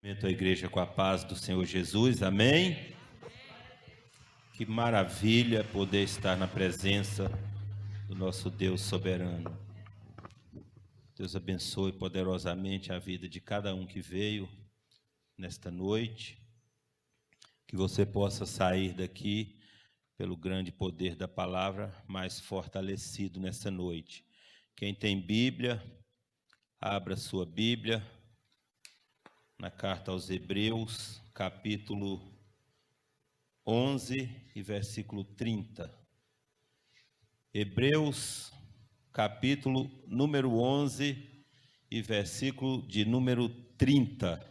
A igreja com a paz do Senhor Jesus, amém? Que maravilha poder estar na presença do nosso Deus soberano. Deus abençoe poderosamente a vida de cada um que veio nesta noite, que você possa sair daqui pelo grande poder da palavra mais fortalecido nessa noite. Quem tem Bíblia, abra sua Bíblia na carta aos Hebreus, capítulo 11 e versículo 30. Hebreus, capítulo número 11 e versículo de número 30.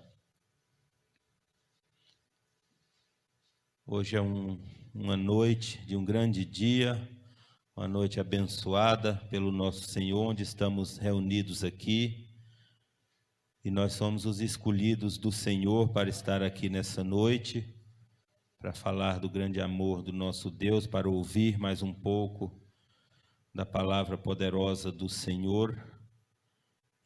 Hoje é uma noite de um grande dia, uma noite abençoada pelo nosso Senhor, onde estamos reunidos aqui. E nós somos os escolhidos do Senhor para estar aqui nessa noite, para falar do grande amor do nosso Deus, para ouvir mais um pouco da palavra poderosa do Senhor.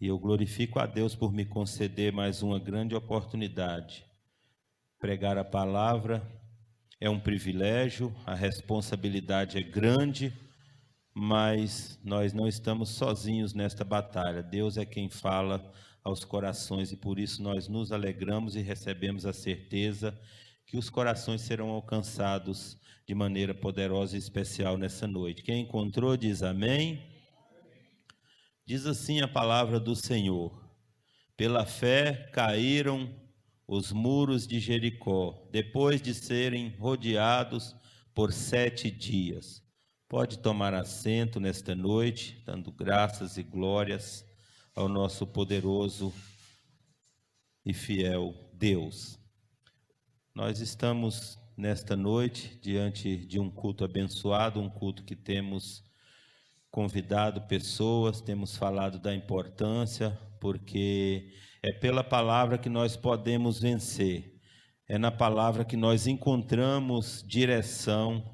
E eu glorifico a Deus por me conceder mais uma grande oportunidade. Pregar a palavra é um privilégio, a responsabilidade é grande, mas nós não estamos sozinhos nesta batalha. Deus é quem fala aos corações e por isso nós nos alegramos e recebemos a certeza que os corações serão alcançados de maneira poderosa e especial nessa noite. Quem encontrou diz amém. Diz assim a palavra do Senhor: pela fé caíram os muros de Jericó, depois de serem rodeados por 7 dias. Pode tomar assento nesta noite, dando graças e glórias ao nosso poderoso e fiel Deus. Nós estamos nesta noite diante de um culto abençoado, um culto que temos convidado pessoas, temos falado da importância, porque é pela palavra que nós podemos vencer, é na palavra que nós encontramos direção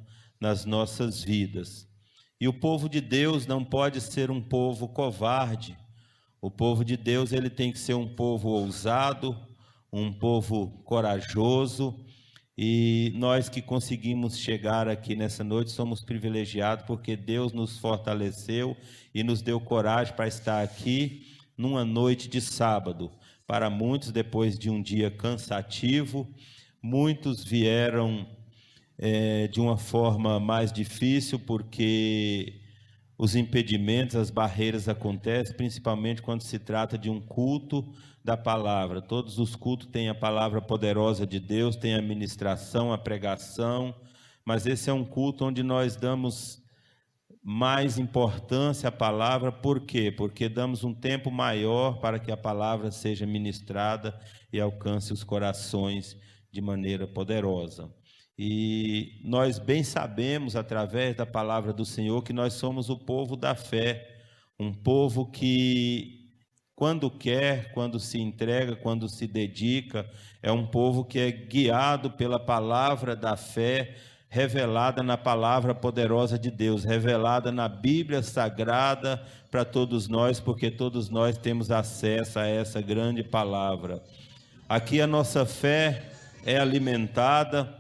nas nossas vidas. E o povo de Deus não pode ser um povo covarde. O povo de Deus, ele tem que ser um povo ousado, um povo corajoso, e nós que conseguimos chegar aqui nessa noite somos privilegiados porque Deus nos fortaleceu e nos deu coragem para estar aqui numa noite de sábado. Para muitos, depois de um dia cansativo, muitos vieram de uma forma mais difícil porque os impedimentos, as barreiras acontecem, principalmente quando se trata de um culto da palavra. Todos os cultos têm a palavra poderosa de Deus, tem a ministração, a pregação, mas esse é um culto onde nós damos mais importância à palavra. Por quê? Porque damos um tempo maior para que a palavra seja ministrada e alcance os corações de maneira poderosa. E nós bem sabemos, através da palavra do Senhor, que nós somos o povo da fé, um povo que, quando quer, quando se entrega, quando se dedica, é um povo que é guiado pela palavra da fé, revelada na palavra poderosa de Deus, revelada na Bíblia Sagrada para todos nós, porque todos nós temos acesso a essa grande palavra. Aqui a nossa fé é alimentada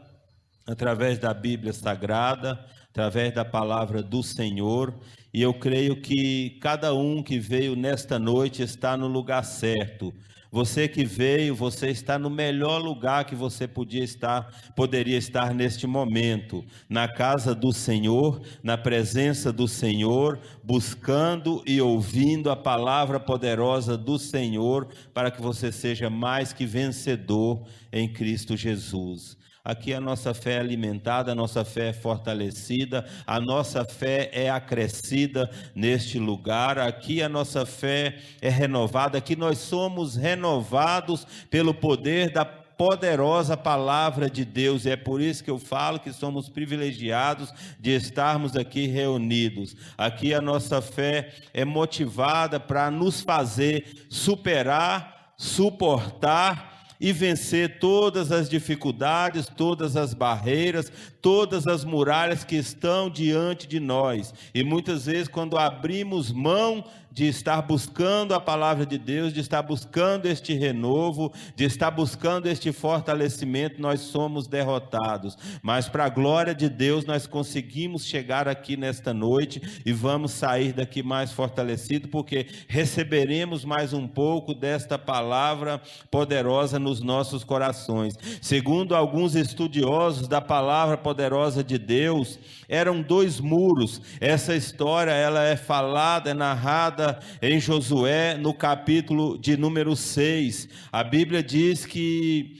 através da Bíblia Sagrada, através da palavra do Senhor, e eu creio que cada um que veio nesta noite está no lugar certo. Você que veio, você está no melhor lugar que você poderia estar neste momento, na casa do Senhor, na presença do Senhor, buscando e ouvindo a palavra poderosa do Senhor, para que você seja mais que vencedor em Cristo Jesus. Aqui a nossa fé é alimentada, a nossa fé é fortalecida, a nossa fé é acrescida neste lugar. Aqui a nossa fé é renovada, aqui nós somos renovados pelo poder da poderosa palavra de Deus. E é por isso que eu falo que somos privilegiados de estarmos aqui reunidos. Aqui a nossa fé é motivada para nos fazer superar, suportar e vencer todas as dificuldades, todas as barreiras, todas as muralhas que estão diante de nós. E muitas vezes, quando abrimos mão de estar buscando a palavra de Deus, de estar buscando este renovo, de estar buscando este fortalecimento, nós somos derrotados. Mas para a glória de Deus, nós conseguimos chegar aqui nesta noite e vamos sair daqui mais fortalecidos, porque receberemos mais um pouco desta palavra poderosa nos nossos corações. Segundo alguns estudiosos da palavra poderosa de Deus, eram 2 muros. Essa história ela é falada, é narrada em Josué no capítulo de número 6. A Bíblia diz que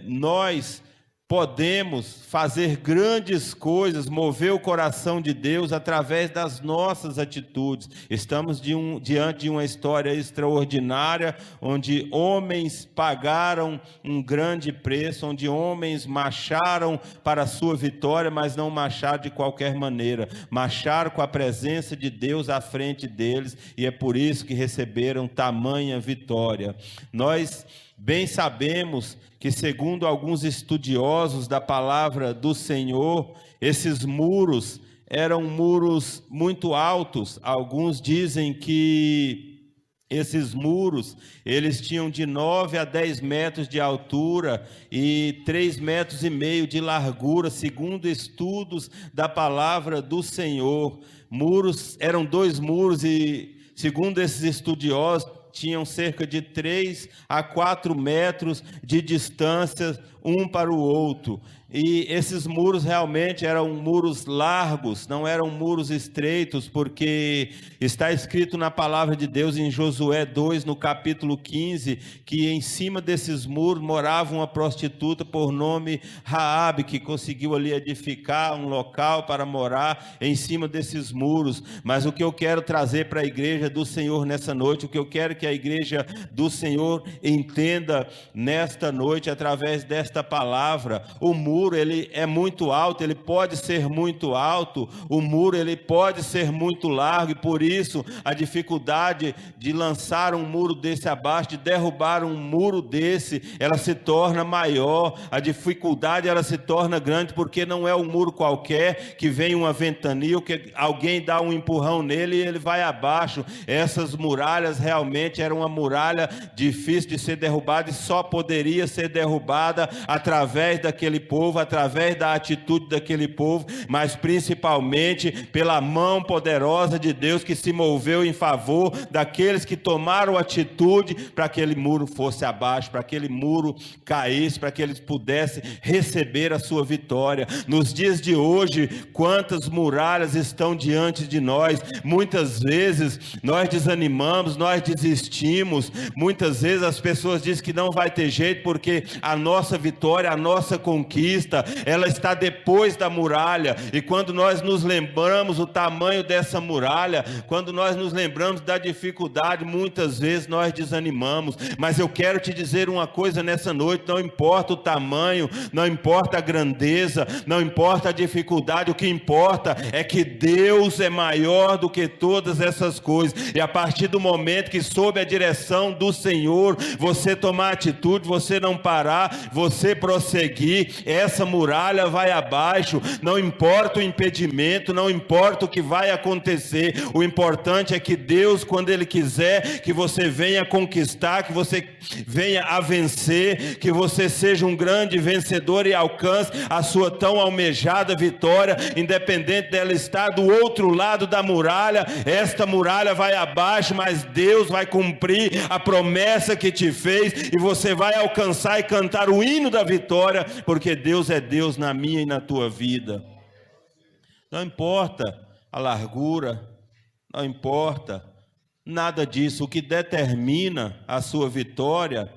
nós podemos fazer grandes coisas, mover o coração de Deus através das nossas atitudes. Estamos diante de uma história extraordinária, onde homens pagaram um grande preço, onde homens marcharam para a sua vitória, mas não marcharam de qualquer maneira, marcharam com a presença de Deus à frente deles, e é por isso que receberam tamanha vitória. Nós bem sabemos que, segundo alguns estudiosos da palavra do Senhor, esses muros eram muros muito altos. Alguns dizem que esses muros, eles tinham de 9 a 10 metros de altura e 3,5 metros de largura, segundo estudos da palavra do Senhor. Eram 2 muros e, segundo esses estudiosos, tinham cerca de 3 a 4 metros de distância um para o outro. E esses muros realmente eram muros largos, não eram muros estreitos, porque está escrito na palavra de Deus em Josué 2, no capítulo 15, que em cima desses muros morava uma prostituta por nome Raabe, que conseguiu ali edificar um local para morar em cima desses muros. Mas o que eu quero trazer para a igreja do Senhor nessa noite, o que eu quero que a igreja do Senhor entenda nesta noite, através desta palavra: o muro ele é muito alto, ele pode ser muito alto, o muro ele pode ser muito largo, e por isso a dificuldade de lançar um muro desse abaixo, de derrubar um muro desse, ela se torna maior, a dificuldade ela se torna grande, porque não é um muro qualquer, que vem uma ventania, que alguém dá um empurrão nele e ele vai abaixo. Essas muralhas realmente eram uma muralha difícil de ser derrubada, e só poderia ser derrubada através daquele povo, através da atitude daquele povo, mas principalmente pela mão poderosa de Deus que se moveu em favor daqueles que tomaram atitude para que aquele muro fosse abaixo, para que aquele muro caísse, para que eles pudessem receber a sua vitória. Nos dias de hoje, quantas muralhas estão diante de nós? Muitas vezes nós desanimamos, nós desistimos, muitas vezes as pessoas dizem que não vai ter jeito, porque a nossa vitória, a nossa conquista, ela está depois da muralha. E quando nós nos lembramos o tamanho dessa muralha, quando nós nos lembramos da dificuldade, muitas vezes nós desanimamos. Mas eu quero te dizer uma coisa nessa noite: não importa o tamanho, não importa a grandeza, não importa a dificuldade, o que importa é que Deus é maior do que todas essas coisas. E a partir do momento que, sob a direção do Senhor, você tomar atitude, você não parar, você prosseguir, essa muralha vai abaixo. Não importa o impedimento, não importa o que vai acontecer, o importante é que Deus, quando Ele quiser que você venha conquistar, que você venha a vencer, que você seja um grande vencedor e alcance a sua tão almejada vitória, independente dela estar do outro lado da muralha. Esta muralha vai abaixo, mas Deus vai cumprir a promessa que te fez, e você vai alcançar e cantar o hino da vitória, porque Deus é Deus na minha e na tua vida. Não importa a largura, não importa nada disso. O que determina a sua vitória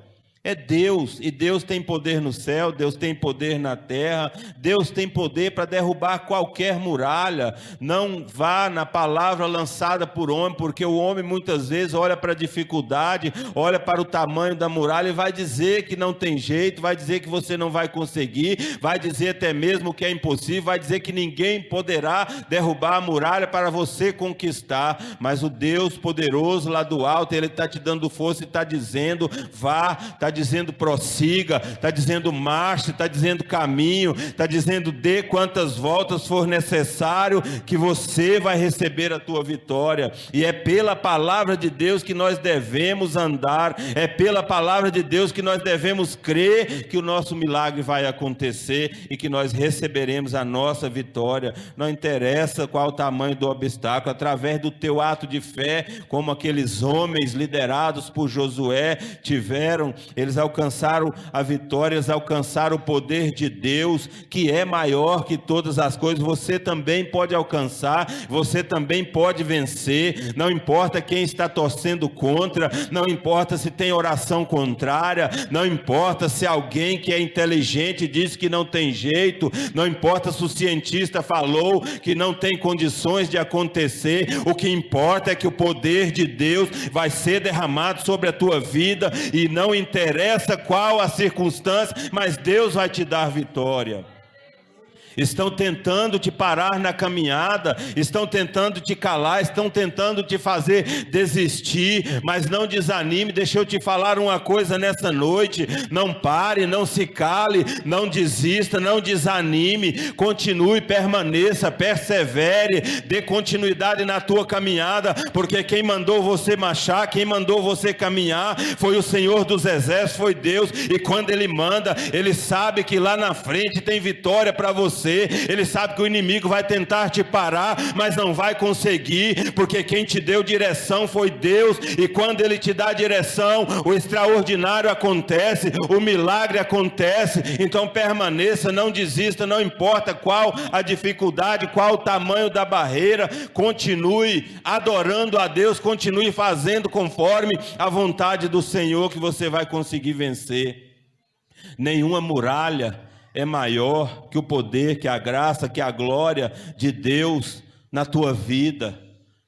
é Deus, e Deus tem poder no céu, Deus tem poder na terra, Deus tem poder para derrubar qualquer muralha. Não vá na palavra lançada por homem, porque o homem muitas vezes olha para a dificuldade, olha para o tamanho da muralha e vai dizer que não tem jeito, vai dizer que você não vai conseguir, vai dizer até mesmo que é impossível, vai dizer que ninguém poderá derrubar a muralha para você conquistar. Mas o Deus poderoso lá do alto, Ele está te dando força e está dizendo: vá, está dizendo prossiga, está dizendo marche, está dizendo caminho, está dizendo dê quantas voltas for necessário, que você vai receber a tua vitória. E é pela palavra de Deus que nós devemos andar, é pela palavra de Deus que nós devemos crer que o nosso milagre vai acontecer e que nós receberemos a nossa vitória. Não interessa qual o tamanho do obstáculo, através do teu ato de fé, como aqueles homens liderados por Josué tiveram, eles alcançaram a vitória, eles alcançaram o poder de Deus, que é maior que todas as coisas. Você também pode alcançar, você também pode vencer, não importa quem está torcendo contra, não importa se tem oração contrária, não importa se alguém que é inteligente diz que não tem jeito, não importa se o cientista falou que não tem condições de acontecer. O que importa é que o poder de Deus vai ser derramado sobre a tua vida, e não interessa qual a circunstância, mas Deus vai te dar vitória. Estão tentando te parar na caminhada, estão tentando te calar, estão tentando te fazer desistir, mas não desanime. Deixa eu te falar uma coisa nessa noite: não pare, não se cale, não desista, não desanime, continue, permaneça, persevere, dê continuidade na tua caminhada, porque quem mandou você marchar, quem mandou você caminhar, foi o Senhor dos Exércitos, foi Deus, e quando Ele manda, Ele sabe que lá na frente tem vitória para você. Ele sabe que o inimigo vai tentar te parar, mas não vai conseguir, porque quem te deu direção foi Deus, e quando Ele te dá direção, o extraordinário acontece, o milagre acontece. Então permaneça, não desista, não importa qual a dificuldade, qual o tamanho da barreira, continue adorando a Deus, continue fazendo conforme a vontade do Senhor, que você vai conseguir vencer. Nenhuma muralha é maior que o poder, que a graça, que a glória de Deus na tua vida.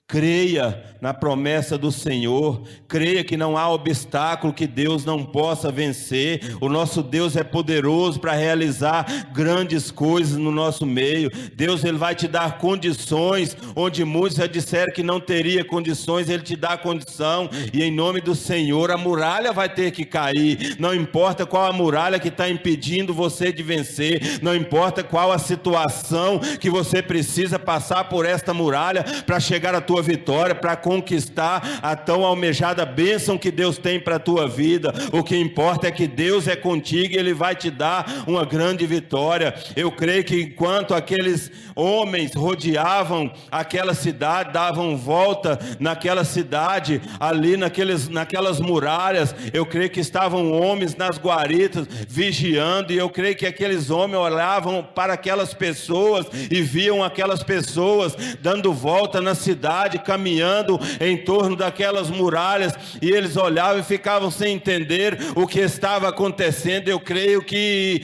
Creia na promessa do Senhor, creia que não há obstáculo que Deus não possa vencer. O nosso Deus é poderoso para realizar grandes coisas no nosso meio. Deus, Ele vai te dar condições, onde muitos já disseram que não teria condições, Ele te dá condição, e em nome do Senhor a muralha vai ter que cair. Não importa qual a muralha que está impedindo você de vencer, não importa qual a situação que você precisa passar por esta muralha para chegar à tua vitória, para conquistar a tão almejada bênção que Deus tem para a tua vida. O que importa é que Deus é contigo e Ele vai te dar uma grande vitória. Eu creio que enquanto aqueles homens rodeavam aquela cidade, davam volta naquela cidade, ali naquelas muralhas, eu creio que estavam homens nas guaritas vigiando, e eu creio que aqueles homens olhavam para aquelas pessoas e viam aquelas pessoas dando volta na cidade, caminhando em torno daquelas muralhas, e eles olhavam e ficavam sem entender o que estava acontecendo. Eu creio que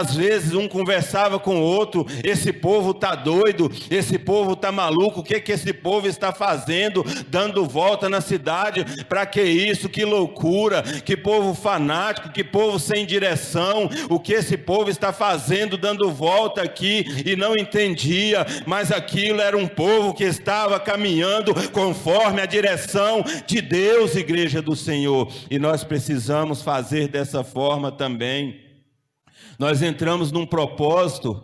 às vezes um conversava com o outro: esse povo está doido, esse povo está maluco, o que esse povo está fazendo, dando volta na cidade, para que isso, que loucura, que povo fanático, que povo sem direção, o que esse povo está fazendo, dando volta aqui, e não entendia, mas aquilo era um povo que estava caminhando conforme a direção de Deus, igreja do Senhor, e nós precisamos fazer dessa forma também. Nós entramos num propósito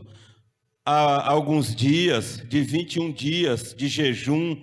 há alguns dias, de 21 dias de jejum,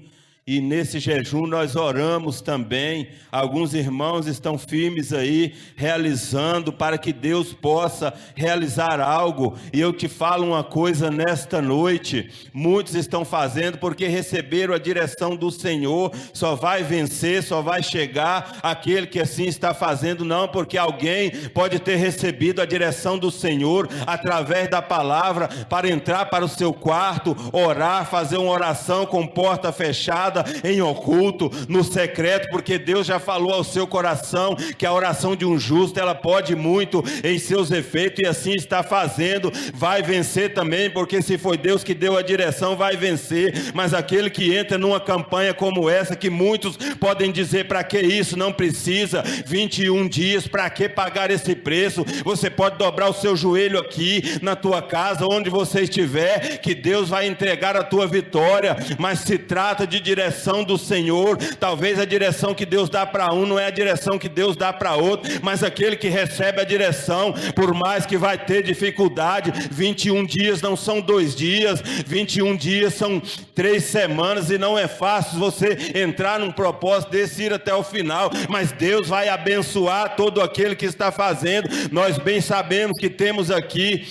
e nesse jejum nós oramos também. Alguns irmãos estão firmes aí, realizando, para que Deus possa realizar algo. E eu te falo uma coisa nesta noite: muitos estão fazendo porque receberam a direção do Senhor. Só vai vencer, só vai chegar aquele que assim está fazendo, não porque alguém pode ter recebido a direção do Senhor através da palavra, para entrar para o seu quarto, orar, fazer uma oração com porta fechada, em oculto, no secreto, porque Deus já falou ao seu coração que a oração de um justo, ela pode muito em seus efeitos, e assim está fazendo. Vai vencer também, porque se foi Deus que deu a direção, vai vencer. Mas aquele que entra numa campanha como essa, que muitos podem dizer: para que isso? Não precisa, 21 dias, para que pagar esse preço? Você pode dobrar o seu joelho aqui na tua casa, onde você estiver, que Deus vai entregar a tua vitória. Mas se trata de direção direção do Senhor. Talvez a direção que Deus dá para um não é a direção que Deus dá para outro, mas aquele que recebe a direção, por mais que vai ter dificuldade, 21 dias não são 2 dias, 21 dias são 3 semanas, e não é fácil você entrar num propósito desse, ir até o final, mas Deus vai abençoar todo aquele que está fazendo. Nós bem sabemos que temos aqui,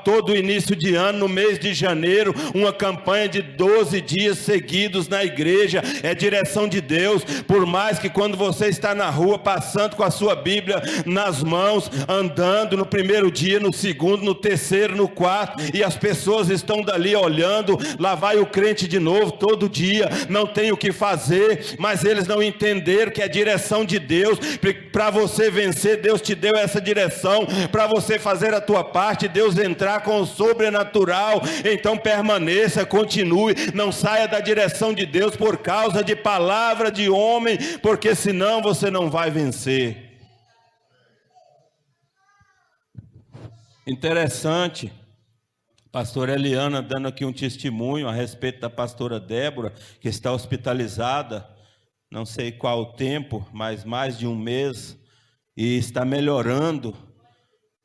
todo início de ano, no mês de janeiro, uma campanha de 12 dias seguidos na igreja. É direção de Deus. Por mais que quando você está na rua, passando com a sua Bíblia nas mãos, andando no primeiro dia, no segundo, no terceiro, no quarto, e as pessoas estão dali olhando, lá vai o crente de novo, todo dia, não tem o que fazer, mas eles não entenderam que é direção de Deus. Para você vencer, Deus te deu essa direção, para você fazer a tua parte, Deus entrar com o sobrenatural. Então permaneça, continue, não saia da direção de Deus por causa de palavra de homem, porque senão você não vai vencer. Interessante, pastora Eliana dando aqui um testemunho a respeito da pastora Débora, que está hospitalizada, não sei qual o tempo, mas mais de 1 mês, e está melhorando,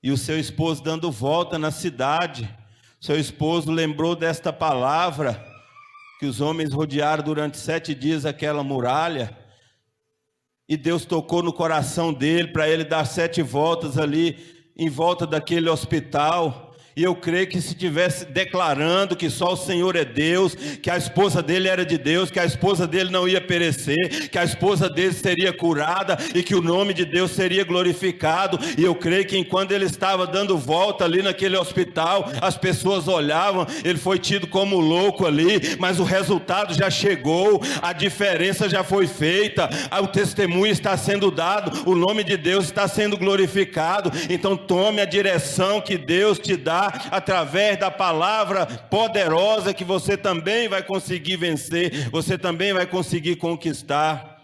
e o seu esposo dando volta na cidade. Seu esposo lembrou desta palavra, que os homens rodearam durante 7 dias aquela muralha, e Deus tocou no coração dele, para ele dar 7 voltas ali, em volta daquele hospital. E eu creio que se estivesse declarando que só o Senhor é Deus, que a esposa dele era de Deus, que a esposa dele não ia perecer, que a esposa dele seria curada e que o nome de Deus seria glorificado. E eu creio que enquanto ele estava dando volta ali naquele hospital, as pessoas olhavam, ele foi tido como louco ali, mas o resultado já chegou, a diferença já foi feita, o testemunho está sendo dado, o nome de Deus está sendo glorificado. Então tome a direção que Deus te dá, através da palavra poderosa, que você também vai conseguir vencer, você também vai conseguir conquistar.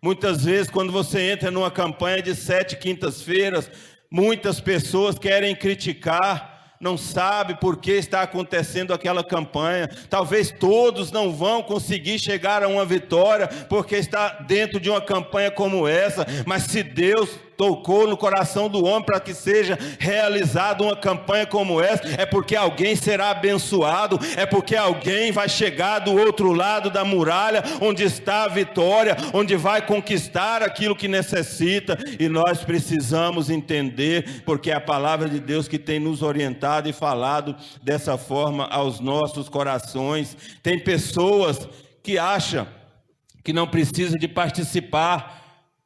Muitas vezes, quando você entra numa campanha de 7 quintas-feiras, muitas pessoas querem criticar, não sabe por que está acontecendo aquela campanha. Talvez todos não vão conseguir chegar a uma vitória, porque está dentro de uma campanha como essa, mas se Deus tocou no coração do homem para que seja realizada uma campanha como essa, é porque alguém será abençoado, é porque alguém vai chegar do outro lado da muralha, onde está a vitória, onde vai conquistar aquilo que necessita. E nós precisamos entender, porque é a palavra de Deus que tem nos orientado e falado dessa forma aos nossos corações. Tem pessoas que acham que não precisa de participar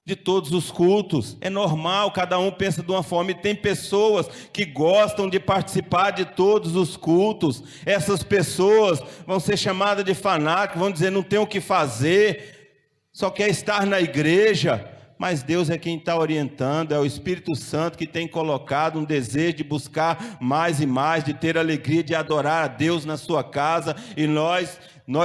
de todos os cultos. É normal, cada um pensa de uma forma, e tem pessoas que gostam de participar de todos os cultos. Essas pessoas vão ser chamadas de fanáticos, vão dizer não tem o que fazer, só quer estar na igreja. Mas Deus é quem está orientando, é o Espírito Santo que tem colocado um desejo de buscar mais e mais, de ter alegria de adorar a Deus na sua casa, e nós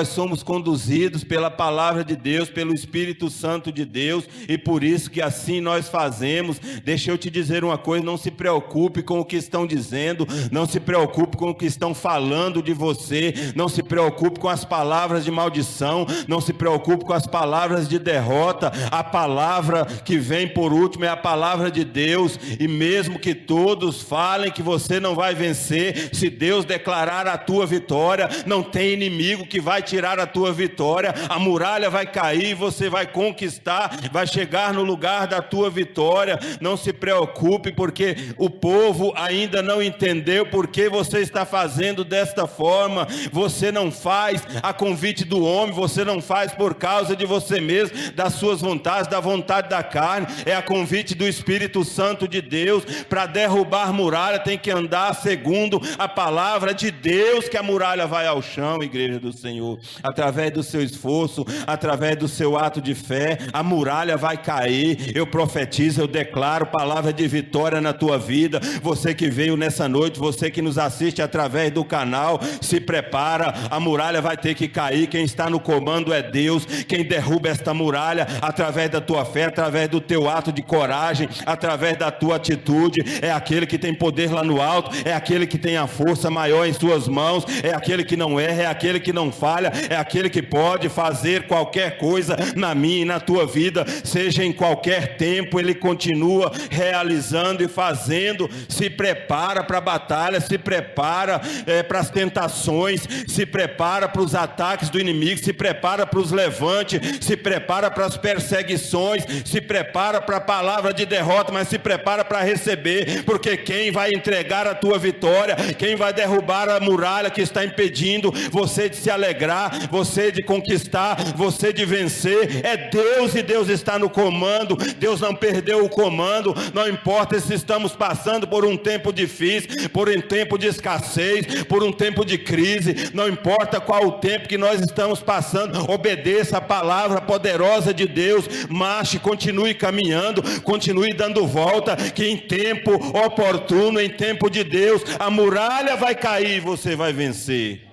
somos conduzidos pela palavra de Deus, pelo Espírito Santo de Deus, e por isso que assim nós fazemos. Deixa eu te dizer uma coisa, não se preocupe com o que estão dizendo, não se preocupe com o que estão falando de você, não se preocupe com as palavras de maldição, não se preocupe com as palavras de derrota. A palavra que vem por último é a palavra de Deus, e mesmo que todos falem que você não vai vencer, se Deus declarar a tua vitória, não tem inimigo que vai tirar a tua vitória. A muralha vai cair, você vai conquistar, vai chegar no lugar da tua vitória. Não se preocupe, porque o povo ainda não entendeu por que você está fazendo desta forma. Você não faz a convite do homem, você não faz por causa de você mesmo, das suas vontades, da vontade da carne. É a convite do Espírito Santo de Deus. Para derrubar muralha tem que andar segundo a palavra de Deus, que a muralha vai ao chão, igreja do Senhor. Através do seu esforço, através do seu ato de fé, a muralha vai cair. Eu profetizo, eu declaro palavra de vitória na tua vida. Você que veio nessa noite, você que nos assiste através do canal, se prepara, a muralha vai ter que cair. Quem está no comando é Deus. Quem derruba esta muralha através da tua fé, através do teu ato de coragem, através da tua atitude, é aquele que tem poder lá no alto, é aquele que tem a força maior em suas mãos, é aquele que não erra, é aquele que não falha, batalha é aquele que pode fazer qualquer coisa na minha e na tua vida, seja em qualquer tempo. Ele continua realizando e fazendo. Se prepara para a batalha, se prepara para as tentações, se prepara para os ataques do inimigo, se prepara para os levantes, se prepara para as perseguições, se prepara para a palavra de derrota, mas se prepara para receber, porque quem vai entregar a tua vitória, quem vai derrubar a muralha que está impedindo você de se alegrar, você de conquistar, você de vencer, é Deus, e Deus está no comando. Deus não perdeu o comando. Não importa se estamos passando por um tempo difícil, por um tempo de escassez, por um tempo de crise, não importa qual o tempo que nós estamos passando, obedeça a palavra poderosa de Deus, marche, continue caminhando, continue dando volta, que em tempo oportuno, em tempo de Deus, a muralha vai cair e você vai vencer.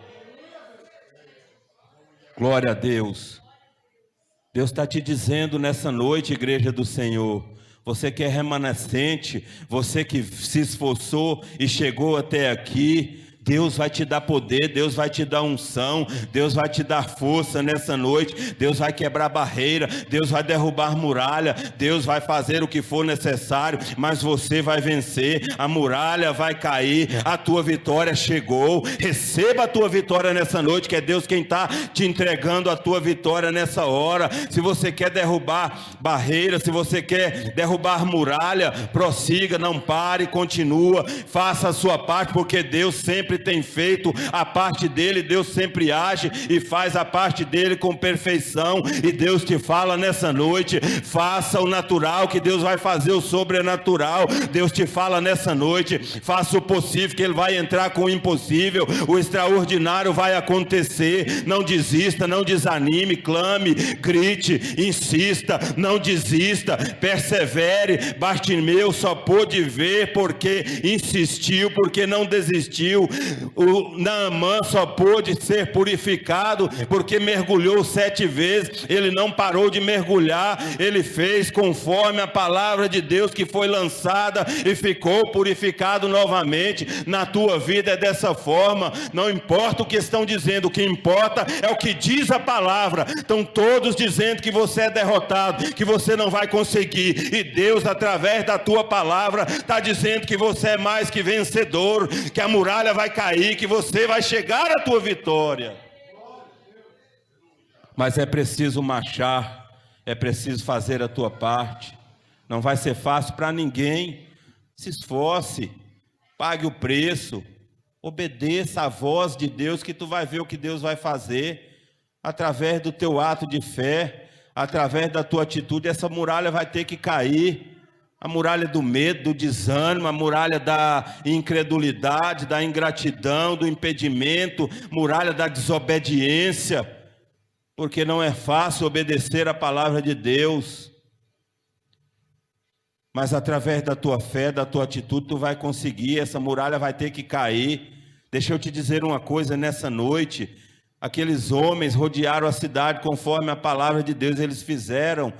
Glória a Deus. Deus está te dizendo nessa noite, igreja do Senhor, você que é remanescente, você que se esforçou e chegou até aqui, Deus vai te dar poder, Deus vai te dar unção, Deus vai te dar força nessa noite, Deus vai quebrar barreira, Deus vai derrubar muralha, Deus vai fazer o que for necessário, mas você vai vencer, a muralha vai cair, a tua vitória chegou. Receba a tua vitória nessa noite, que é Deus quem está te entregando a tua vitória nessa hora. Se você quer derrubar barreira, se você quer derrubar muralha, prossiga, não pare, continua, faça a sua parte, porque Deus sempre tem feito a parte dele, Deus sempre age e faz a parte dele com perfeição. E Deus te fala nessa noite, faça o natural, que Deus vai fazer o sobrenatural. Deus te fala nessa noite, faça o possível, que Ele vai entrar com o impossível, o extraordinário vai acontecer. Não desista, não desanime, clame, grite, insista, não desista, persevere. Bartimeu só pôde ver porque insistiu, porque não desistiu. O Naamã só pôde ser purificado porque mergulhou 7 vezes. Ele não parou de mergulhar, ele fez conforme a palavra de Deus que foi lançada e ficou purificado novamente. Na tua vida é dessa forma. Não importa o que estão dizendo, o que importa é o que diz a palavra. Estão todos dizendo que você é derrotado, que você não vai conseguir, e Deus, através da tua palavra, está dizendo que você é mais que vencedor, que a muralha vai cair, que você vai chegar à tua vitória. Mas é preciso marchar, é preciso fazer a tua parte. Não vai ser fácil para ninguém. Se esforce, pague o preço, obedeça à voz de Deus, que tu vai ver o que Deus vai fazer através do teu ato de fé, através da tua atitude. Essa muralha vai ter que cair. A muralha do medo, do desânimo, a muralha da incredulidade, da ingratidão, do impedimento, muralha da desobediência, porque não é fácil obedecer a palavra de Deus, mas através da tua fé, da tua atitude, tu vai conseguir. Essa muralha vai ter que cair. Deixa eu te dizer uma coisa nessa noite, aqueles homens rodearam a cidade conforme a palavra de Deus, eles fizeram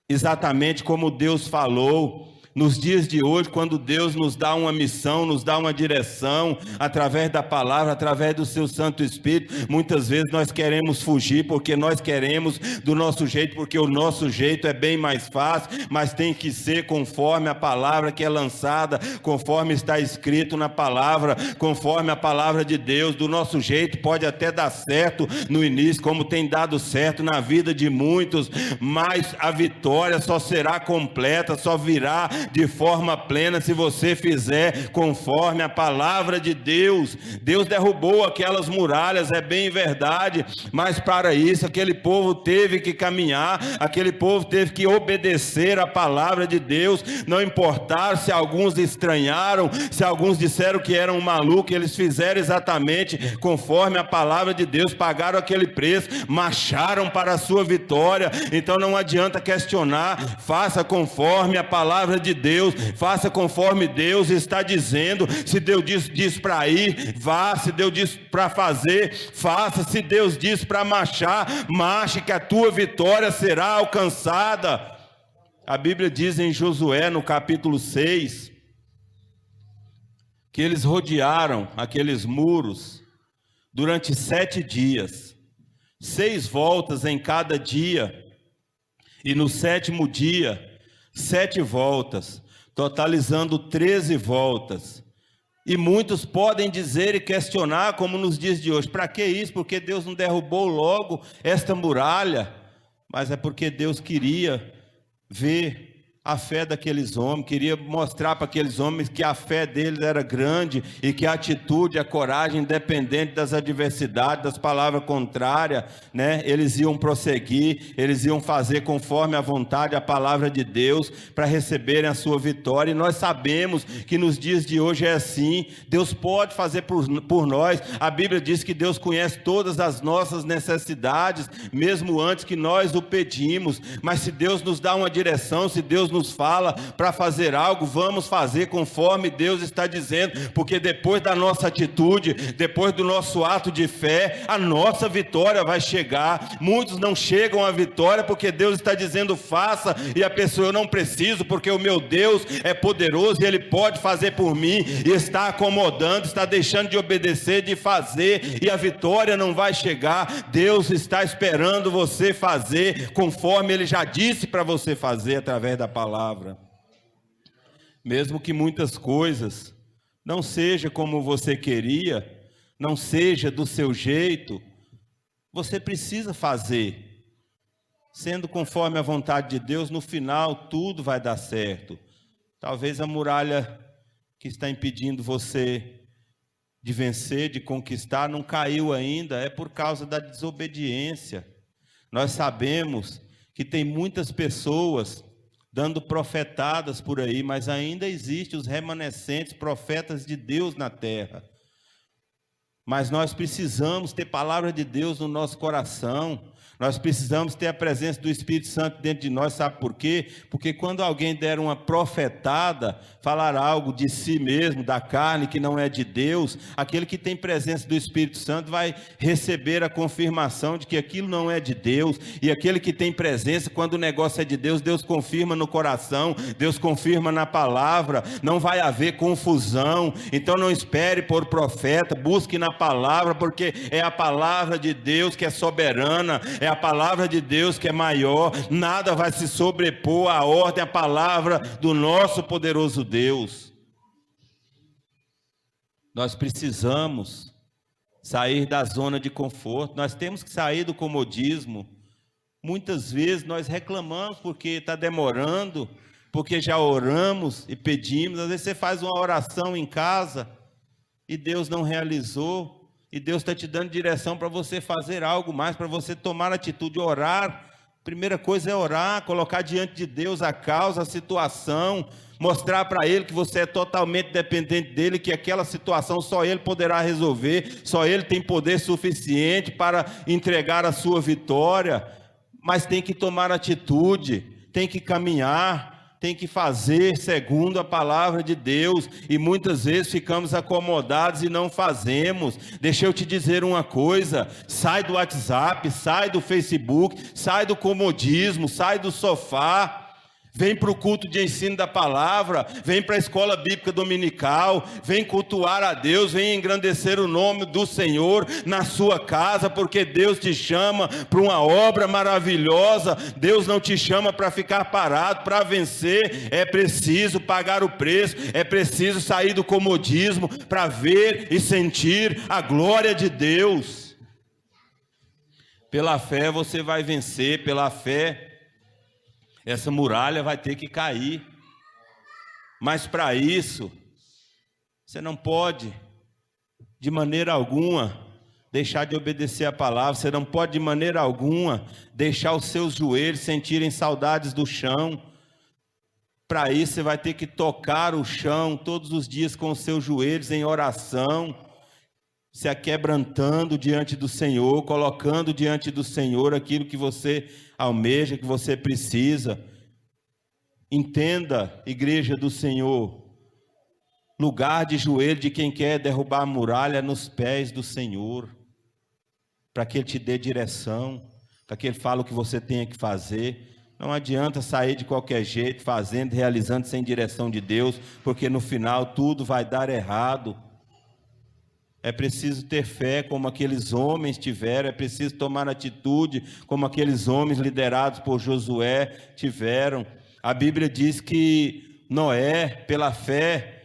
exatamente como Deus falou. Nos dias de hoje, quando Deus nos dá uma missão, nos dá uma direção, através da palavra, através do seu Santo Espírito, muitas vezes nós queremos fugir, porque nós queremos do nosso jeito, porque o nosso jeito é bem mais fácil, mas tem que ser conforme a palavra que é lançada, conforme está escrito na palavra, conforme a palavra de Deus. Do nosso jeito pode até dar certo no início, como tem dado certo na vida de muitos, mas a vitória só será completa, só virá de forma plena se você fizer conforme a palavra de Deus. Deus derrubou aquelas muralhas, é bem verdade, mas para isso aquele povo teve que caminhar, aquele povo teve que obedecer a palavra de Deus. Não importar se alguns estranharam, se alguns disseram que eram malucos, eles fizeram exatamente conforme a palavra de Deus, pagaram aquele preço, marcharam para a sua vitória. Então não adianta questionar, faça conforme a palavra de Deus, faça conforme Deus está dizendo. Se Deus diz para ir, vá. Se Deus diz para fazer, faça. Se Deus diz para marchar, marche, que a tua vitória será alcançada. A Bíblia diz em Josué, no capítulo 6, que eles rodearam aqueles muros durante 7 dias. 6 voltas em cada dia, e no 7º dia, 7 voltas, totalizando 13 voltas. E muitos podem dizer e questionar, como nos dias de hoje, para que isso? Porque Deus não derrubou logo esta muralha? Mas é porque Deus queria ver a fé daqueles homens, queria mostrar para aqueles homens que a fé deles era grande e que a atitude, a coragem, independente das adversidades, das palavras contrárias, né, eles iam prosseguir, eles iam fazer conforme a vontade, a palavra de Deus, para receberem a sua vitória. E nós sabemos que nos dias de hoje é assim. Deus pode fazer por nós. A Bíblia diz que Deus conhece todas as nossas necessidades, mesmo antes que nós o pedimos. Mas se Deus nos dá uma direção, se Deus nos fala para fazer algo, vamos fazer conforme Deus está dizendo, porque depois da nossa atitude, depois do nosso ato de fé, a nossa vitória vai chegar. Muitos não chegam à vitória porque Deus está dizendo faça, e a pessoa: eu não preciso, porque o meu Deus é poderoso e Ele pode fazer por mim, e está acomodando, está deixando de obedecer, de fazer, e a vitória não vai chegar. Deus está esperando você fazer conforme Ele já disse para você fazer através da palavra. Mesmo que muitas coisas não seja como você queria, não seja do seu jeito, você precisa fazer, sendo conforme a vontade de Deus. No final tudo vai dar certo. Talvez a muralha que está impedindo você de vencer, de conquistar, não caiu ainda, é por causa da desobediência. Nós sabemos que tem muitas pessoas dando profetadas por aí, mas ainda existem os remanescentes profetas de Deus na terra. Mas nós precisamos ter palavra de Deus no nosso coração. Nós precisamos ter a presença do Espírito Santo dentro de nós. Sabe por quê? Porque quando alguém der uma profetada, falar algo de si mesmo, da carne, que não é de Deus, aquele que tem presença do Espírito Santo vai receber a confirmação de que aquilo não é de Deus. E aquele que tem presença, quando o negócio é de Deus, Deus confirma no coração, Deus confirma na palavra, não vai haver confusão. Então não espere por profeta, busque na palavra, porque é a palavra de Deus que é soberana, é a palavra de Deus que é maior. Nada vai se sobrepor à ordem, à palavra do nosso poderoso Deus. Nós precisamos sair da zona de conforto, nós temos que sair do comodismo. Muitas vezes nós reclamamos porque está demorando, porque já oramos e pedimos. Às vezes você faz uma oração em casa e Deus não realizou. E Deus está te dando direção para você fazer algo mais, para você tomar a atitude de orar. Primeira coisa é orar, colocar diante de Deus a causa, a situação, mostrar para Ele que você é totalmente dependente dEle, que aquela situação só Ele poderá resolver, só Ele tem poder suficiente para entregar a sua vitória. Mas tem que tomar atitude, tem que caminhar, tem que fazer segundo a palavra de Deus, e muitas vezes ficamos acomodados e não fazemos. Deixa eu te dizer uma coisa: sai do WhatsApp, sai do Facebook, sai do comodismo, sai do sofá. Vem para o culto de ensino da palavra, vem para a escola bíblica dominical, vem cultuar a Deus, vem engrandecer o nome do Senhor na sua casa, porque Deus te chama para uma obra maravilhosa. Deus não te chama para ficar parado. Para vencer é preciso pagar o preço, é preciso sair do comodismo para ver e sentir a glória de Deus. Pela fé você vai vencer, pela fé essa muralha vai ter que cair. Mas para isso, você não pode, de maneira alguma, deixar de obedecer a palavra. Você não pode, de maneira alguma, deixar os seus joelhos sentirem saudades do chão. Para isso, você vai ter que tocar o chão todos os dias com os seus joelhos em oração, se aquebrantando diante do Senhor, colocando diante do Senhor aquilo que você almeja, que você precisa. Entenda, igreja do Senhor, lugar de joelho de quem quer derrubar a muralha nos pés do Senhor, para que Ele te dê direção, para que Ele fale o que você tenha que fazer. Não adianta sair de qualquer jeito, fazendo, realizando sem direção de Deus, porque no final tudo vai dar errado. É preciso ter fé como aqueles homens tiveram, é preciso tomar atitude como aqueles homens liderados por Josué tiveram. A Bíblia diz que Noé, pela fé,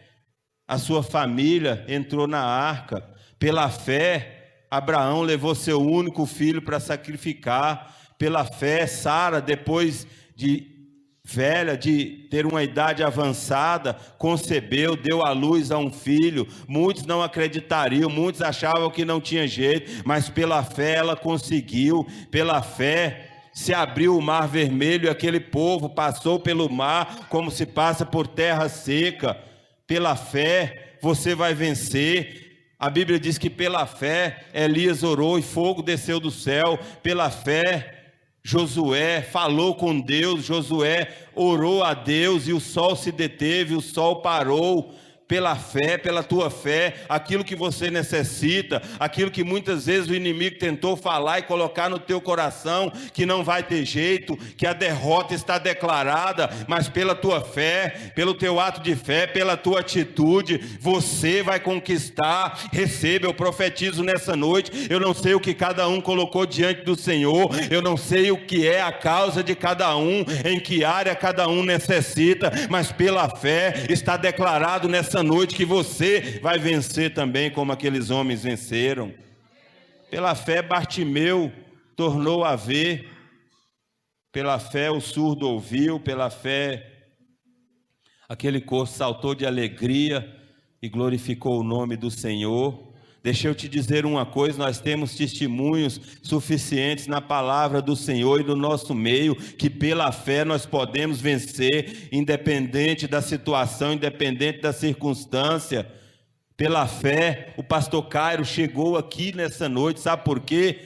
a sua família entrou na arca. Pela fé, Abraão levou seu único filho para sacrificar. Pela fé, Sara, depois de velha, de ter uma idade avançada, concebeu, deu à luz a um filho. Muitos não acreditariam, muitos achavam que não tinha jeito, mas pela fé ela conseguiu. Pela fé se abriu o mar vermelho e aquele povo passou pelo mar como se passa por terra seca. Pela fé você vai vencer. A Bíblia diz que pela fé Elias orou e fogo desceu do céu. Pela fé Josué falou com Deus, Josué orou a Deus e o sol se deteve, o sol parou. Pela fé, pela tua fé, aquilo que você necessita, aquilo que muitas vezes o inimigo tentou falar e colocar no teu coração, que não vai ter jeito, que a derrota está declarada, mas pela tua fé, pelo teu ato de fé, pela tua atitude, você vai conquistar. Receba, eu profetizo nessa noite. Eu não sei o que cada um colocou diante do Senhor, eu não sei o que é a causa de cada um, em que área cada um necessita, mas pela fé está declarado nessa noite que você vai vencer também como aqueles homens venceram. Pela fé Bartimeu tornou a ver, pela fé o surdo ouviu, pela fé aquele coxo saltou de alegria e glorificou o nome do Senhor. Deixa eu te dizer uma coisa, nós temos testemunhos suficientes na palavra do Senhor e no nosso meio, que pela fé nós podemos vencer, independente da situação, independente da circunstância. Pela fé, o pastor Cairo chegou aqui nessa noite, sabe por quê?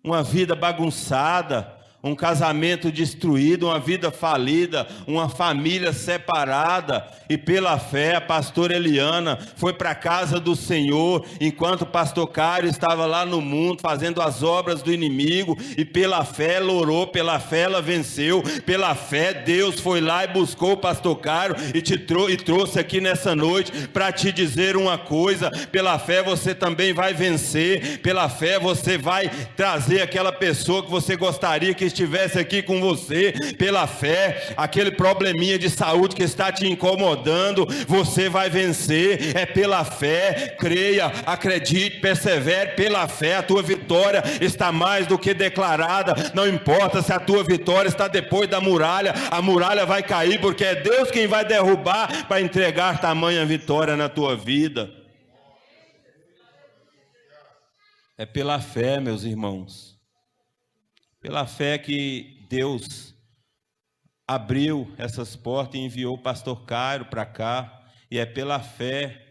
Uma vida bagunçada, um casamento destruído, uma vida falida, uma família separada, e pela fé a pastora Eliana foi para a casa do Senhor, enquanto o pastor Cário estava lá no mundo, fazendo as obras do inimigo, e pela fé ela orou, pela fé ela venceu, pela fé Deus foi lá e buscou o pastor Cário, e trouxe aqui nessa noite, para te dizer uma coisa: pela fé você também vai vencer, pela fé você vai trazer aquela pessoa que você gostaria que estivesse aqui com você. Pela fé, aquele probleminha de saúde que está te incomodando, você vai vencer. É pela fé. Creia, acredite, persevere. Pela fé a tua vitória está mais do que declarada. Não importa se a tua vitória está depois da muralha, a muralha vai cair, porque é Deus quem vai derrubar para entregar tamanha vitória na tua vida. É pela fé, meus irmãos. Pela fé que Deus abriu essas portas e enviou o pastor Cairo para cá. E é pela fé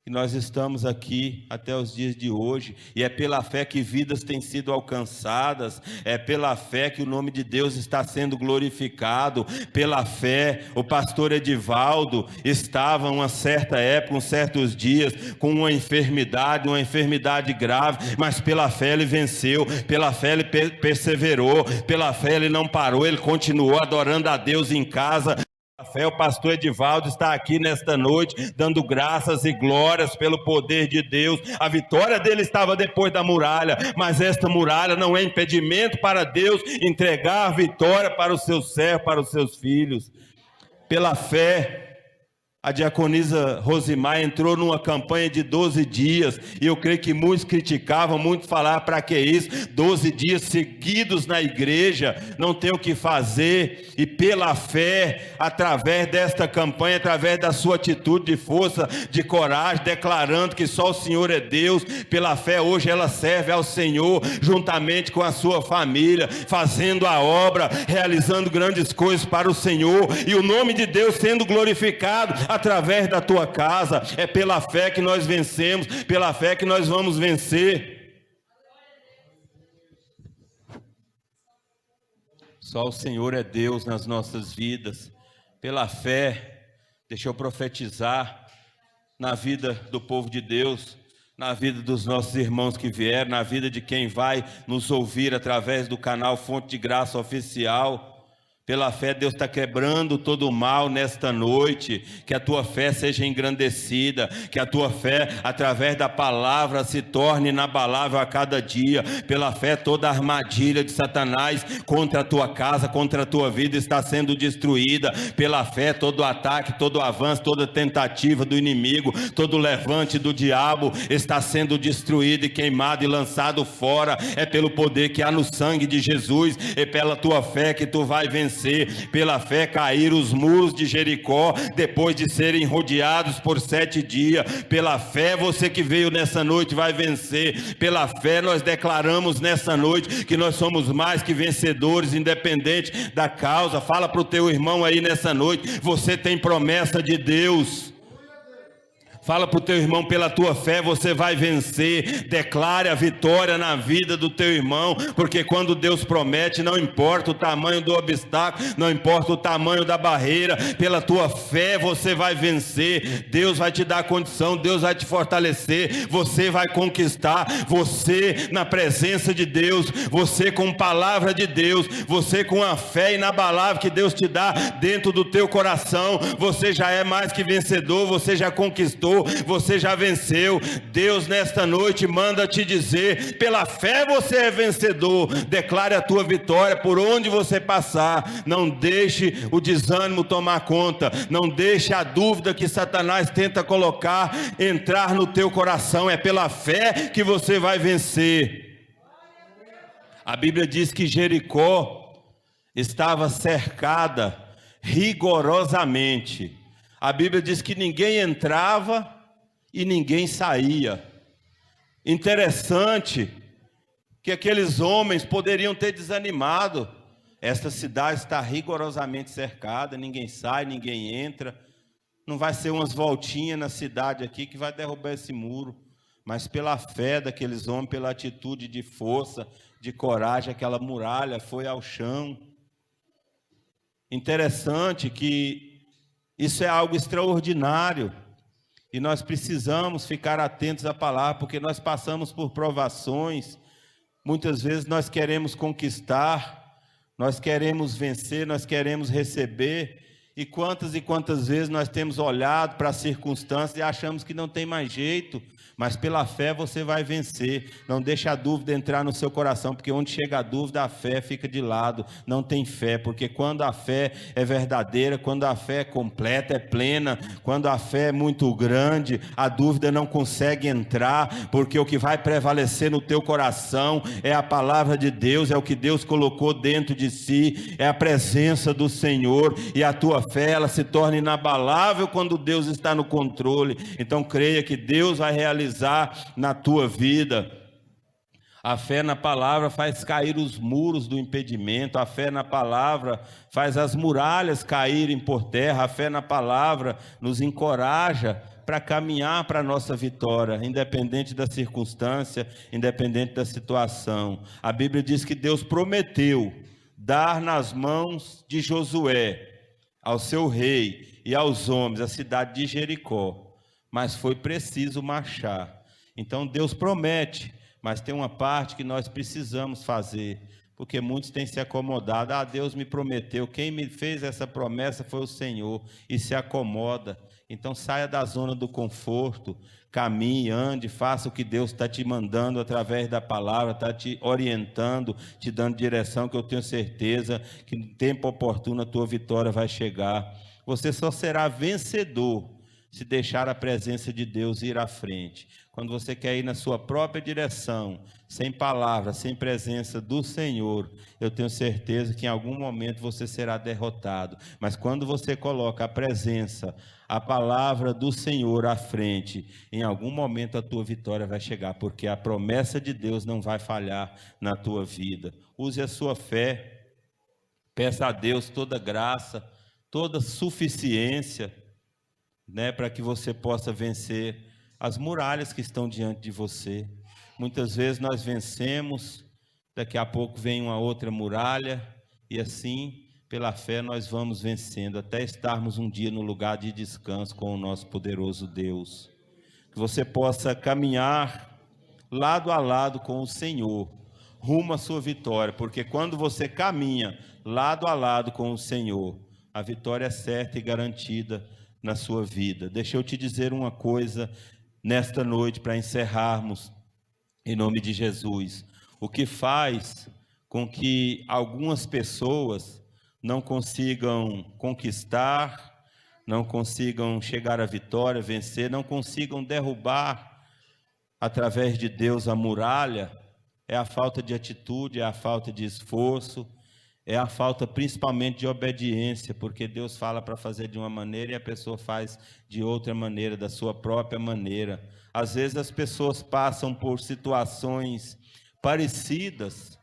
que nós estamos aqui até os dias de hoje. E é pela fé que vidas têm sido alcançadas. É pela fé que o nome de Deus está sendo glorificado. Pela fé, o pastor Edivaldo estava uma certa época, uns certos dias, com uma enfermidade grave, mas pela fé ele venceu, pela fé ele perseverou, pela fé ele não parou, ele continuou adorando a Deus em casa. A fé, o pastor Edivaldo está aqui nesta noite, dando graças e glórias pelo poder de Deus. A vitória dele estava depois da muralha, mas esta muralha não é impedimento para Deus entregar a vitória para os seus servos, para os seus filhos. Pela fé, a diaconisa Rosimar entrou numa campanha de 12 dias, e eu creio que muitos criticavam, muitos falavam: para que isso? 12 dias seguidos na igreja, não tem o que fazer. E pela fé, através desta campanha, através da sua atitude de força, de coragem, declarando que só o Senhor é Deus, pela fé hoje ela serve ao Senhor, juntamente com a sua família, fazendo a obra, realizando grandes coisas para o Senhor, e o nome de Deus sendo glorificado através da tua casa. É pela fé que nós vencemos, pela fé que nós vamos vencer. Só o Senhor é Deus nas nossas vidas. Pela fé, deixa eu profetizar na vida do povo de Deus, na vida dos nossos irmãos que vieram, na vida de quem vai nos ouvir através do canal Fonte de Graça Oficial. Pela fé, Deus está quebrando todo o mal nesta noite. Que a tua fé seja engrandecida. Que a tua fé, através da palavra, se torne inabalável a cada dia. Pela fé, toda a armadilha de Satanás contra a tua casa, contra a tua vida está sendo destruída. Pela fé, todo o ataque, todo o avanço, toda tentativa do inimigo, todo o levante do diabo está sendo destruído e queimado e lançado fora. É pelo poder que há no sangue de Jesus. É pela tua fé que tu vai vencer. Pela fé cair os muros de Jericó depois de serem rodeados por 7 dias. Pela fé você que veio nessa noite vai vencer. Pela fé nós declaramos nessa noite que nós somos mais que vencedores, independente da causa. Fala para o teu irmão aí nessa noite, você tem promessa de Deus. Fala para o teu irmão, pela tua fé você vai vencer. Declare a vitória na vida do teu irmão, porque quando Deus promete, não importa o tamanho do obstáculo, não importa o tamanho da barreira, pela tua fé você vai vencer. Deus vai te dar condição, Deus vai te fortalecer, você vai conquistar. Você na presença de Deus, você com palavra de Deus, você com a fé inabalável que Deus te dá dentro do teu coração, você já é mais que vencedor, você já conquistou, você já venceu. Deus nesta noite manda te dizer, pela fé você é vencedor. Declare a tua vitória por onde você passar. Não deixe o desânimo tomar conta, não deixe a dúvida que Satanás tenta colocar entrar no teu coração. É pela fé que você vai vencer. A Bíblia diz que Jericó estava cercada rigorosamente. A Bíblia diz que ninguém entrava e ninguém saía. Interessante que aqueles homens poderiam ter desanimado. Esta cidade está rigorosamente cercada, ninguém sai, ninguém entra. Não vai ser umas voltinhas na cidade aqui que vai derrubar esse muro. Mas pela fé daqueles homens, pela atitude de força, de coragem, aquela muralha foi ao chão. Interessante que isso é algo extraordinário e nós precisamos ficar atentos à palavra, porque nós passamos por provações. Muitas vezes nós queremos conquistar, nós queremos vencer, nós queremos receber, e quantas vezes nós temos olhado para as circunstâncias e achamos que não tem mais jeito, mas pela fé você vai vencer. Não deixe a dúvida entrar no seu coração, porque onde chega a dúvida, a fé fica de lado. Não tem fé, porque quando a fé é verdadeira, quando a fé é completa, é plena, quando a fé é muito grande, a dúvida não consegue entrar, porque o que vai prevalecer no teu coração é a palavra de Deus, é o que Deus colocou dentro de si, é a presença do Senhor, e a tua fé ela se torna inabalável quando Deus está no controle. Então creia que Deus vai realizar na tua vida. A fé na palavra faz cair os muros do impedimento, a fé na palavra faz as muralhas caírem por terra, a fé na palavra nos encoraja para caminhar para a nossa vitória, independente da circunstância, independente da situação. A Bíblia diz que Deus prometeu dar nas mãos de Josué, ao seu rei e aos homens, a cidade de Jericó, mas foi preciso marchar. Então Deus promete, mas tem uma parte que nós precisamos fazer, porque muitos têm se acomodado. Deus me prometeu, quem me fez essa promessa foi o Senhor, e se acomoda. Então saia da zona do conforto, caminhe, ande, faça o que Deus está te mandando através da palavra, está te orientando, te dando direção, que eu tenho certeza que no tempo oportuno a tua vitória vai chegar. Você só será vencedor se deixar a presença de Deus ir à frente. Quando você quer ir na sua própria direção, sem palavra, sem presença do Senhor, eu tenho certeza que em algum momento você será derrotado. Mas quando você coloca a presença, a palavra do Senhor à frente, em algum momento a tua vitória vai chegar, porque a promessa de Deus não vai falhar na tua vida. Use a sua fé, peça a Deus toda graça, toda suficiência, para que você possa vencer as muralhas que estão diante de você. Muitas vezes nós vencemos, daqui a pouco vem uma outra muralha, e assim, pela fé, nós vamos vencendo, até estarmos um dia no lugar de descanso com o nosso poderoso Deus. Que você possa caminhar lado a lado com o Senhor, rumo à sua vitória, porque quando você caminha lado a lado com o Senhor, a vitória é certa e garantida na sua vida. Deixa eu te dizer uma coisa nesta noite para encerrarmos, em nome de Jesus. O que faz com que algumas pessoas não consigam conquistar, não consigam chegar à vitória, vencer, não consigam derrubar através de Deus a muralha, é a falta de atitude, é a falta de esforço, é a falta principalmente de obediência, porque Deus fala para fazer de uma maneira e a pessoa faz de outra maneira, da sua própria maneira. Às vezes as pessoas passam por situações parecidas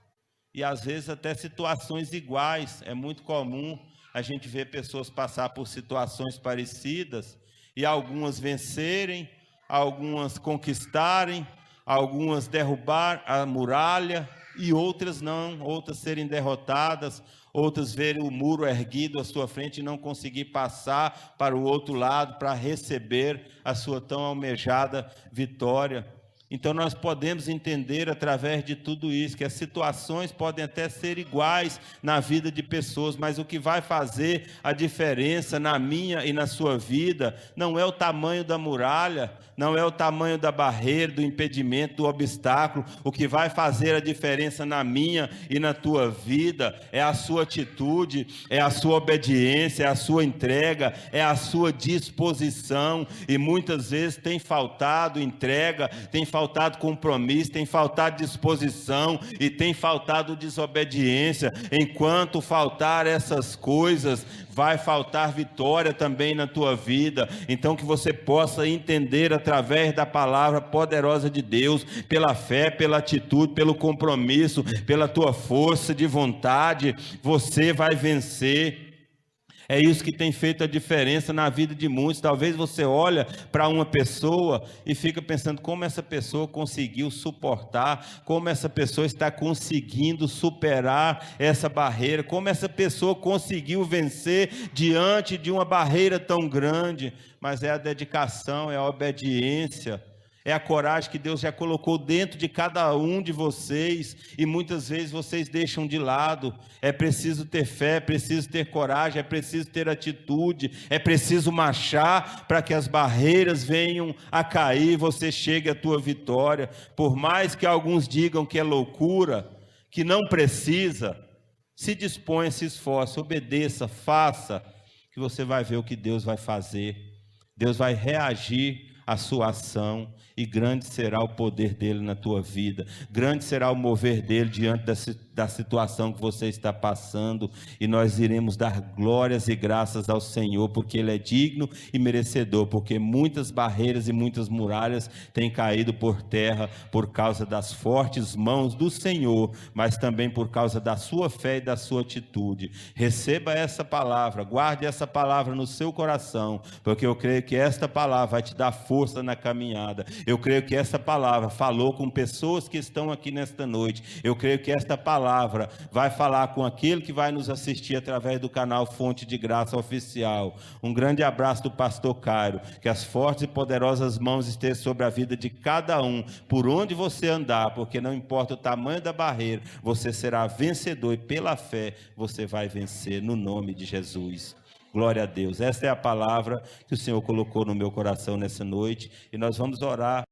e às vezes até situações iguais. É muito comum a gente ver pessoas passar por situações parecidas e algumas vencerem, algumas conquistarem, algumas derrubar a muralha e outras não, outras serem derrotadas, outras verem o muro erguido à sua frente e não conseguir passar para o outro lado para receber a sua tão almejada vitória. Então nós podemos entender através de tudo isso que as situações podem até ser iguais na vida de pessoas, mas o que vai fazer a diferença na minha e na sua vida não é o tamanho da muralha, não é o tamanho da barreira, do impedimento, do obstáculo. O que vai fazer a diferença na minha e na tua vida é a sua atitude, é a sua obediência, é a sua entrega, é a sua disposição. E muitas vezes tem faltado entrega, tem faltado compromisso, tem faltado disposição e tem faltado desobediência. Enquanto faltar essas coisas, vai faltar vitória também na tua vida. Então que você possa entender através da palavra poderosa de Deus, pela fé, pela atitude, pelo compromisso, pela tua força de vontade, você vai vencer. É isso que tem feito a diferença na vida de muitos. Talvez você olha para uma pessoa e fica pensando como essa pessoa conseguiu suportar, como essa pessoa está conseguindo superar essa barreira, como essa pessoa conseguiu vencer diante de uma barreira tão grande. Mas é a dedicação, é a obediência, é a coragem que Deus já colocou dentro de cada um de vocês e muitas vezes vocês deixam de lado. É preciso ter fé, é preciso ter coragem, é preciso ter atitude, é preciso marchar para que as barreiras venham a cair e você chegue à tua vitória. Por mais que alguns digam que é loucura, que não precisa, se disponha, se esforce, obedeça, faça, que você vai ver o que Deus vai fazer. Deus vai reagir à sua ação e grande será o poder dele na tua vida, grande será o mover dele diante da situação que você está passando, e nós iremos dar glórias e graças ao Senhor, porque ele é digno e merecedor, porque muitas barreiras e muitas muralhas têm caído por terra por causa das fortes mãos do Senhor, mas também por causa da sua fé e da sua atitude. Receba essa palavra, guarde essa palavra no seu coração, porque eu creio que esta palavra vai te dar força na caminhada. Eu creio que essa palavra falou com pessoas que estão aqui nesta noite. Eu creio que esta palavra vai falar com aquele que vai nos assistir através do canal Fonte de Graça Oficial. Um grande abraço do pastor Cairo. Que as fortes e poderosas mãos estejam sobre a vida de cada um, por onde você andar, porque não importa o tamanho da barreira, você será vencedor e pela fé você vai vencer no nome de Jesus. Glória a Deus. Essa é a palavra que o Senhor colocou no meu coração nessa noite e nós vamos orar.